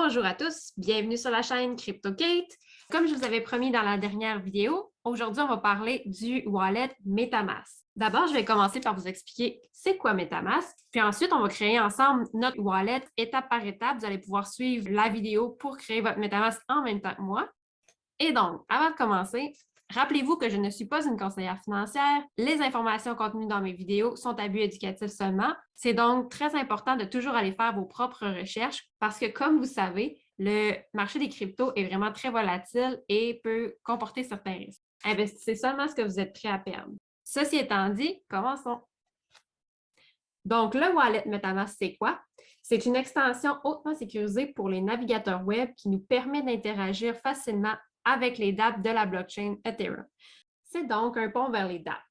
Bonjour à tous, bienvenue sur la chaîne CryptoKate. Comme je vous avais promis dans la dernière vidéo, aujourd'hui on va parler du wallet MetaMask. D'abord, je vais commencer par vous expliquer c'est quoi MetaMask, puis ensuite on va créer ensemble notre wallet étape par étape. Vous allez pouvoir suivre la vidéo pour créer votre MetaMask en même temps que moi. Et donc, avant de commencer, rappelez-vous que je ne suis pas une conseillère financière. Les informations contenues dans mes vidéos sont à but éducatif seulement. C'est donc très important de toujours aller faire vos propres recherches parce que, comme vous savez, le marché des cryptos est vraiment très volatile et peut comporter certains risques. Investissez seulement ce que vous êtes prêt à perdre. Ceci étant dit, commençons. Donc, le wallet MetaMask, c'est quoi? C'est une extension hautement sécurisée pour les navigateurs web qui nous permet d'interagir facilement avec les dApps de la blockchain Ethereum. C'est donc un pont vers les dApps.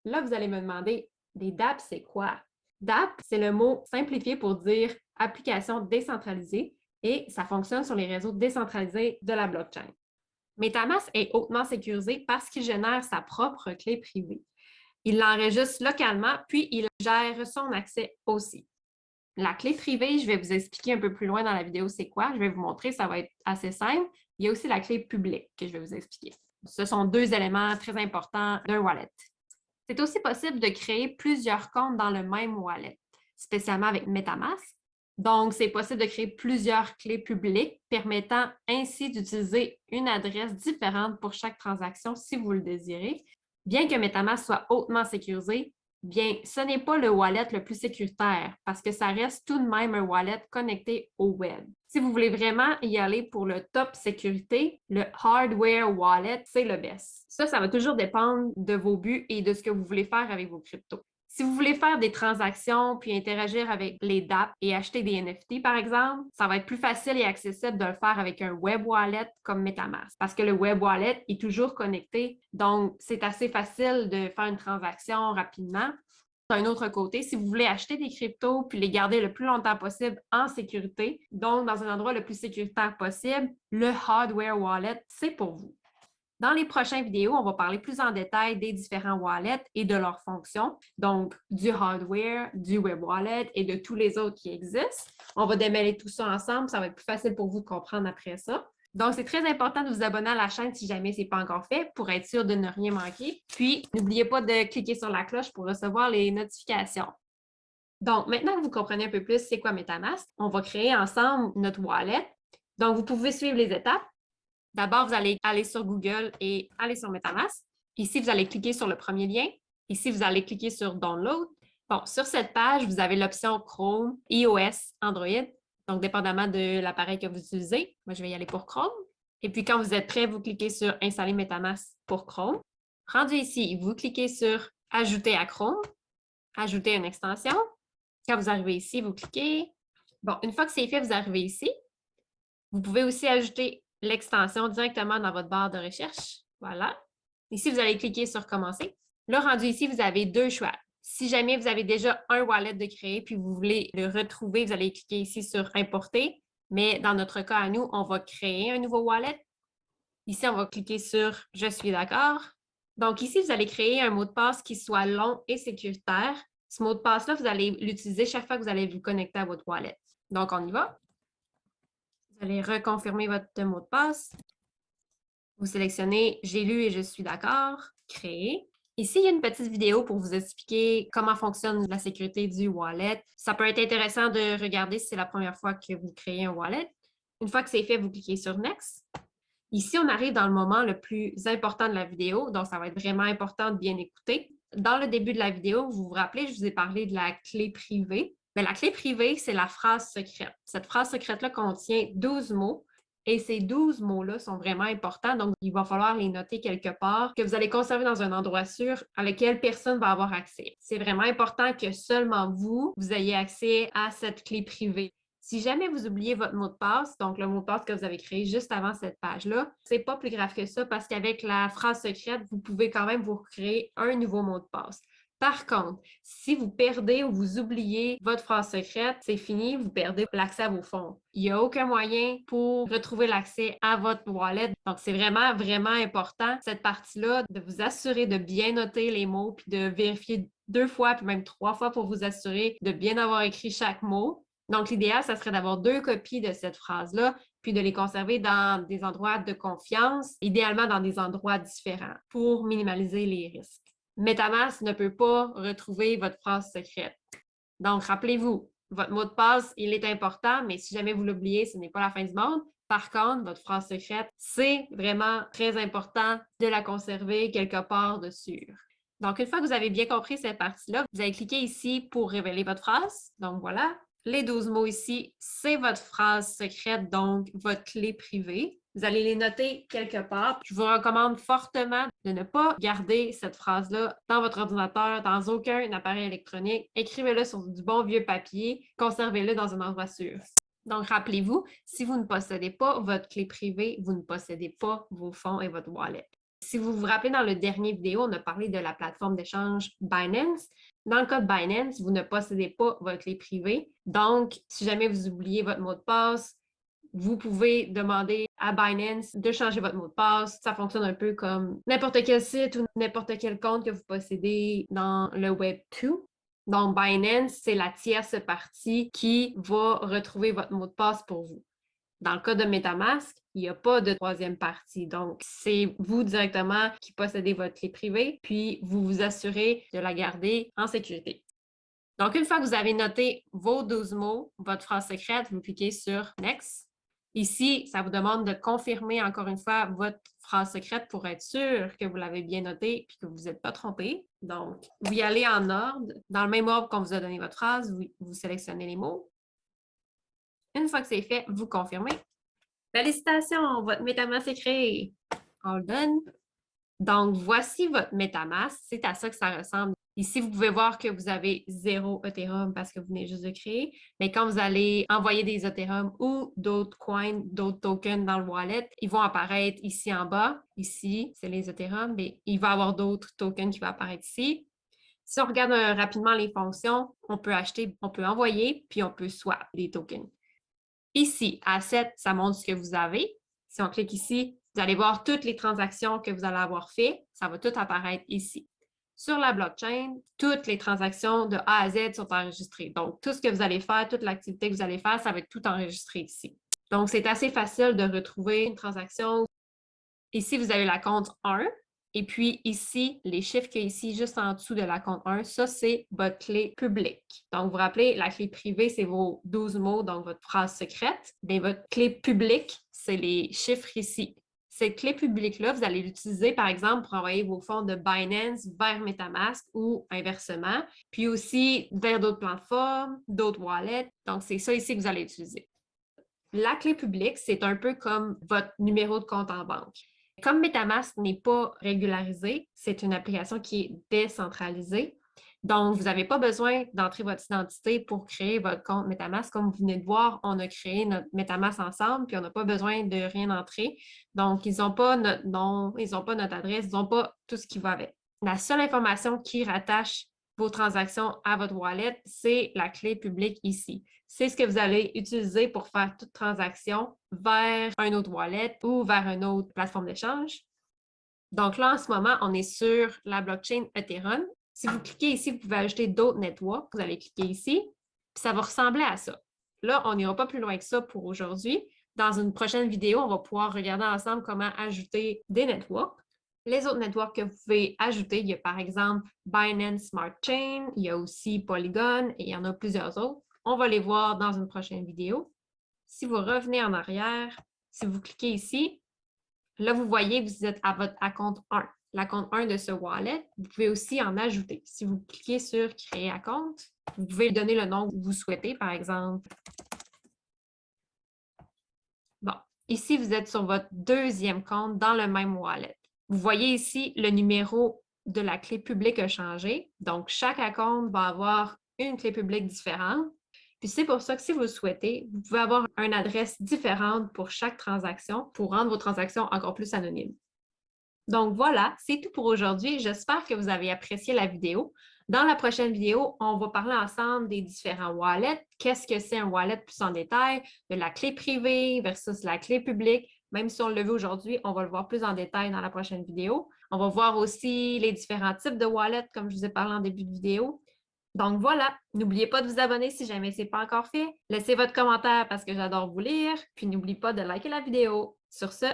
Là, vous allez me demander, des dApps, c'est quoi? dApp, c'est le mot simplifié pour dire application décentralisée et ça fonctionne sur les réseaux décentralisés de la blockchain. MetaMask est hautement sécurisé parce qu'il génère sa propre clé privée. Il l'enregistre localement, puis il gère son accès aussi. La clé privée, je vais vous expliquer un peu plus loin dans la vidéo c'est quoi. Je vais vous montrer, ça va être assez simple. Il y a aussi la clé publique que je vais vous expliquer. Ce sont deux éléments très importants d'un wallet. C'est aussi possible de créer plusieurs comptes dans le même wallet, spécialement avec MetaMask. Donc, c'est possible de créer plusieurs clés publiques, permettant ainsi d'utiliser une adresse différente pour chaque transaction si vous le désirez. Bien que MetaMask soit hautement sécurisé, bien, ce n'est pas le wallet le plus sécuritaire parce que ça reste tout de même un wallet connecté au web. Si vous voulez vraiment y aller pour le top sécurité, le hardware wallet, c'est le best. Ça va toujours dépendre de vos buts et de ce que vous voulez faire avec vos cryptos. Si vous voulez faire des transactions puis interagir avec les dApps et acheter des NFT, par exemple, ça va être plus facile et accessible de le faire avec un web wallet comme MetaMask parce que le web wallet est toujours connecté. Donc, c'est assez facile de faire une transaction rapidement. D'un autre côté, si vous voulez acheter des cryptos puis les garder le plus longtemps possible en sécurité, donc dans un endroit le plus sécuritaire possible, le hardware wallet, c'est pour vous. Dans les prochaines vidéos, on va parler plus en détail des différents wallets et de leurs fonctions, donc du hardware, du web wallet et de tous les autres qui existent. On va démêler tout ça ensemble, ça va être plus facile pour vous de comprendre après ça. Donc, c'est très important de vous abonner à la chaîne si jamais ce n'est pas encore fait pour être sûr de ne rien manquer. Puis, n'oubliez pas de cliquer sur la cloche pour recevoir les notifications. Donc, maintenant que vous comprenez un peu plus c'est quoi MetaMask, on va créer ensemble notre wallet. Donc, vous pouvez suivre les étapes. D'abord, vous allez aller sur Google et aller sur MetaMask. Ici, vous allez cliquer sur le premier lien. Ici, vous allez cliquer sur Download. Bon, sur cette page, vous avez l'option Chrome, iOS, Android. Donc, dépendamment de l'appareil que vous utilisez. Moi, je vais y aller pour Chrome. Et puis, quand vous êtes prêt, vous cliquez sur Installer MetaMask pour Chrome. Rendu ici, vous cliquez sur Ajouter à Chrome, Ajouter une extension. Quand vous arrivez ici, vous cliquez. Bon, une fois que c'est fait, vous arrivez ici. Vous pouvez aussi ajouter l'extension directement dans votre barre de recherche. Voilà. Ici, vous allez cliquer sur Commencer. Là, rendu ici, vous avez deux choix. Si jamais vous avez déjà un wallet de créer puis vous voulez le retrouver, vous allez cliquer ici sur Importer. Mais dans notre cas à nous, on va créer un nouveau wallet. Ici, on va cliquer sur Je suis d'accord. Donc ici, vous allez créer un mot de passe qui soit long et sécuritaire. Ce mot de passe-là, vous allez l'utiliser chaque fois que vous allez vous connecter à votre wallet. Donc, on y va. Vous allez reconfirmer votre mot de passe. Vous sélectionnez J'ai lu et je suis d'accord, Créer. Ici, il y a une petite vidéo pour vous expliquer comment fonctionne la sécurité du wallet. Ça peut être intéressant de regarder si c'est la première fois que vous créez un wallet. Une fois que c'est fait, vous cliquez sur Next. Ici, on arrive dans le moment le plus important de la vidéo, donc ça va être vraiment important de bien écouter. Dans le début de la vidéo, vous vous rappelez, je vous ai parlé de la clé privée. Bien, la clé privée, c'est la phrase secrète. Cette phrase secrète-là contient 12 mots et ces 12 mots-là sont vraiment importants, donc il va falloir les noter quelque part, que vous allez conserver dans un endroit sûr à lequel personne ne va avoir accès. C'est vraiment important que seulement vous ayez accès à cette clé privée. Si jamais vous oubliez votre mot de passe, donc le mot de passe que vous avez créé juste avant cette page-là, c'est pas plus grave que ça parce qu'avec la phrase secrète, vous pouvez quand même vous créer un nouveau mot de passe. Par contre, si vous perdez ou vous oubliez votre phrase secrète, c'est fini, vous perdez l'accès à vos fonds. Il n'y a aucun moyen pour retrouver l'accès à votre wallet. Donc, c'est vraiment, vraiment important, cette partie-là, de vous assurer de bien noter les mots puis de vérifier 2 fois, puis même 3 fois pour vous assurer de bien avoir écrit chaque mot. Donc, l'idéal, ça serait d'avoir 2 copies de cette phrase-là, puis de les conserver dans des endroits de confiance, idéalement dans des endroits différents pour minimaliser les risques. MetaMask ne peut pas retrouver votre phrase secrète. Donc, rappelez-vous, votre mot de passe, il est important, mais si jamais vous l'oubliez, ce n'est pas la fin du monde. Par contre, votre phrase secrète, c'est vraiment très important de la conserver quelque part de sûr. Donc, une fois que vous avez bien compris cette partie-là, vous allez cliquer ici pour révéler votre phrase. Donc, voilà. Les 12 mots ici, c'est votre phrase secrète, donc votre clé privée. Vous allez les noter quelque part. Je vous recommande fortement de ne pas garder cette phrase-là dans votre ordinateur, dans aucun appareil électronique. Écrivez-le sur du bon vieux papier. Conservez-le dans un endroit sûr. Donc, rappelez-vous, si vous ne possédez pas votre clé privée, vous ne possédez pas vos fonds et votre wallet. Si vous vous rappelez, dans le dernier vidéo, on a parlé de la plateforme d'échange Binance. Dans le cas de Binance, vous ne possédez pas votre clé privée. Donc, si jamais vous oubliez votre mot de passe, vous pouvez demander à Binance de changer votre mot de passe. Ça fonctionne un peu comme n'importe quel site ou n'importe quel compte que vous possédez dans le Web 2. Donc, Binance, c'est la tierce partie qui va retrouver votre mot de passe pour vous. Dans le cas de MetaMask, il n'y a pas de troisième partie. Donc, c'est vous directement qui possédez votre clé privée, puis vous vous assurez de la garder en sécurité. Donc, une fois que vous avez noté vos 12 mots, votre phrase secrète, vous cliquez sur Next. Ici, ça vous demande de confirmer encore une fois votre phrase secrète pour être sûr que vous l'avez bien notée et que vous n'êtes pas trompé. Donc, vous y allez en ordre. Dans le même ordre qu'on vous a donné votre phrase, vous sélectionnez les mots. Une fois que c'est fait, vous confirmez. Félicitations, votre MetaMask est créé. All done. Donc, voici votre MetaMask. C'est à ça que ça ressemble. Ici, vous pouvez voir que vous avez 0 Ethereum parce que vous venez juste de créer. Mais quand vous allez envoyer des Ethereum ou d'autres coins, d'autres tokens dans le wallet, ils vont apparaître ici en bas. Ici, c'est les Ethereum, mais il va y avoir d'autres tokens qui vont apparaître ici. Si on regarde rapidement les fonctions, on peut acheter, on peut envoyer, puis on peut swap des tokens. Ici, Asset, ça montre ce que vous avez. Si on clique ici, vous allez voir toutes les transactions que vous allez avoir faites. Ça va tout apparaître ici. Sur la blockchain, toutes les transactions de A à Z sont enregistrées. Donc, tout ce que vous allez faire, toute l'activité que vous allez faire, ça va être tout enregistré ici. Donc, c'est assez facile de retrouver une transaction. Ici, vous avez la compte 1. Et puis ici, les chiffres qu'il y a ici, juste en dessous de la compte 1, ça, c'est votre clé publique. Donc, vous vous rappelez, la clé privée, c'est vos 12 mots, donc votre phrase secrète. Bien, votre clé publique, c'est les chiffres ici. Cette clé publique-là, vous allez l'utiliser, par exemple, pour envoyer vos fonds de Binance vers MetaMask ou inversement, puis aussi vers d'autres plateformes, d'autres wallets. Donc, c'est ça ici que vous allez utiliser. La clé publique, c'est un peu comme votre numéro de compte en banque. Comme MetaMask n'est pas régularisé, c'est une application qui est décentralisée. Donc, vous n'avez pas besoin d'entrer votre identité pour créer votre compte MetaMask. Comme vous venez de voir, on a créé notre MetaMask ensemble, puis on n'a pas besoin de rien entrer. Donc, ils n'ont pas notre nom, ils n'ont pas notre adresse, ils n'ont pas tout ce qui va avec. La seule information qui rattache vos transactions à votre wallet, c'est la clé publique ici. C'est ce que vous allez utiliser pour faire toute transaction vers un autre wallet ou vers une autre plateforme d'échange. Donc là, en ce moment, on est sur la blockchain Ethereum. Si vous cliquez ici, vous pouvez ajouter d'autres networks. Vous allez cliquer ici, puis ça va ressembler à ça. Là, on n'ira pas plus loin que ça pour aujourd'hui. Dans une prochaine vidéo, on va pouvoir regarder ensemble comment ajouter des networks. Les autres networks que vous pouvez ajouter, il y a par exemple Binance Smart Chain, il y a aussi Polygon et il y en a plusieurs autres. On va les voir dans une prochaine vidéo. Si vous revenez en arrière, si vous cliquez ici, là, vous voyez que vous êtes à votre compte 1, la compte 1 de ce wallet. Vous pouvez aussi en ajouter. Si vous cliquez sur « Créer un compte », vous pouvez donner le nom que vous souhaitez, par exemple. Bon, ici, vous êtes sur votre deuxième compte dans le même wallet. Vous voyez ici, le numéro de la clé publique a changé. Donc, chaque compte va avoir une clé publique différente. Puis c'est pour ça que si vous le souhaitez, vous pouvez avoir une adresse différente pour chaque transaction pour rendre vos transactions encore plus anonymes. Donc voilà, c'est tout pour aujourd'hui. J'espère que vous avez apprécié la vidéo. Dans la prochaine vidéo, on va parler ensemble des différents wallets. Qu'est-ce que c'est un wallet plus en détail, de la clé privée versus la clé publique. Même si on l'a vu aujourd'hui, on va le voir plus en détail dans la prochaine vidéo. On va voir aussi les différents types de wallets, comme je vous ai parlé en début de vidéo. Donc voilà, n'oubliez pas de vous abonner si jamais ce n'est pas encore fait. Laissez votre commentaire parce que j'adore vous lire. Puis n'oubliez pas de liker la vidéo. Sur ce,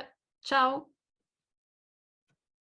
ciao!